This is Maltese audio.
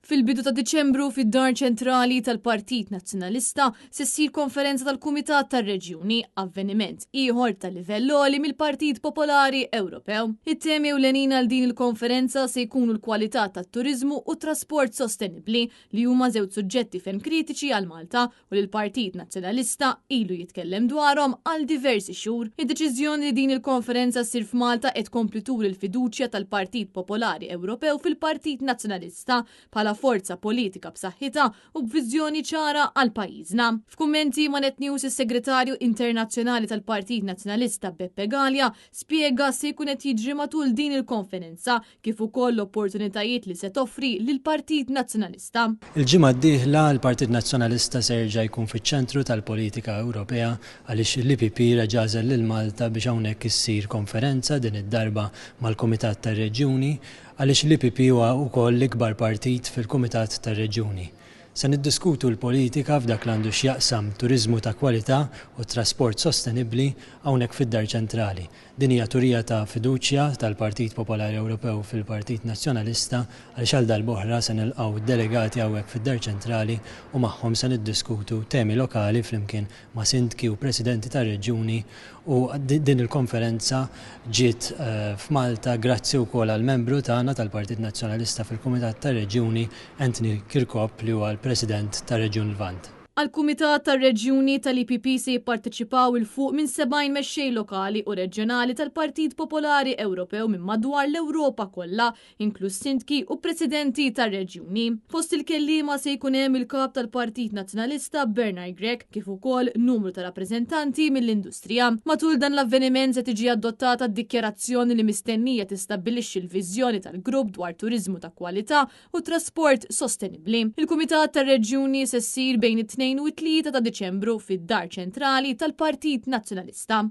Fil-bidu ta' Diċembru fid-Dar ċentrali tal-Partit Nazzjonalista se ssir konferenza tal-Kumitat tar-Reġjuni, avveniment ieħor ta' livell għoli mill-Partit Popolari Ewropew. It-temi ewlenin għal din il-konferenza se jkunu l-kwalità tat-turiżmu u trasport sostenibbli li huma żewġ suġġetti ferm kritiċi għal Malta u li l-Partit Nazzjonalista ilu jitkellem dwarhom għal diversi xhur. Id-deċiżjoni li din il-konferenza ssir f'Malta qed tkompli turi l-fiduċja tal-Partit Popolari Ewropew fil-Partit Nazzjonalista bħala forza politika b'saħħitha u b'viżjoni ċara għal pajjiżna. F'kummenti ma' Net News is-Segretarju Internazzjonali tal-Partit Nazzjonalista Beppe Gallia spjega se jkun qed jiġri matul din il-konferenza kif ukoll l-opportunitajiet li se toffri lill-Partit Nazzjonalista. Il-ġimgħa d-dieħla l-Partit Nazzjonalista se jerġa' jkun fiċ-ċentru tal-politika Ewropea għaliex l-EPP reġażel lil Malta biex hawnhekk issir konferenza din id-darba mal-Kumitat tar-Reġjuni għaliex l-EPP huwa wkoll l-ikbar partit fil-Kumitat tar-Reġjuni. Se niddiskutu l-politika f'dak li għandu x'jaqsam turiżmu ta' kwalità u trasport sostenibbli hawnhekk fid-Dar ċentrali. Din hija turija ta' fiduċja tal-Partit Popolari Ewropew fil-Partit Nazzjonalista għaliex għal darb'oħra se nilqgħu delegati hawnhekk fid-Dar ċentrali u magħhom se niddiskutu temi lokali flimkien ma' sindki u presidenti tar-reġjuni u din il-konferenza ġiet f'Malta grazzi wkoll għal membru tagħna tal-Partit Nazzjonalista fil-Kumitat tar-Reġjuni Anthony Kirkop li huwa l-President tar-Reġjun Lvant. Għal-Kumitat tar-Reġjuni tal-EPP se jipparteċipaw il-fuq minn 70 mexxej lokali u reġjonali tal-Partit Popolari Ewropew minn madwar l-Ewropa kollha, inkluż sindki u presidenti tar-reġjuni. Fost il-kelliema se jkun hemm il-kap tal-Partit Nazzjonalista Bernard Grek kif ukoll numru ta' rappreżentanti mill-industrija. Matul dan l-avveniment se tiġi adottata d-dikjarazzjoni li mistennija tistabbilixxi l-viżjoni tal-grupp dwar turiżmu ta' kwalità u trasport sostenibbli. Il-Kumitat tar-Reġjuni se ssir bejn it-2 u 3 ta' Diċembru fid-Dar ċentrali tal-Partit Nazzjonalista.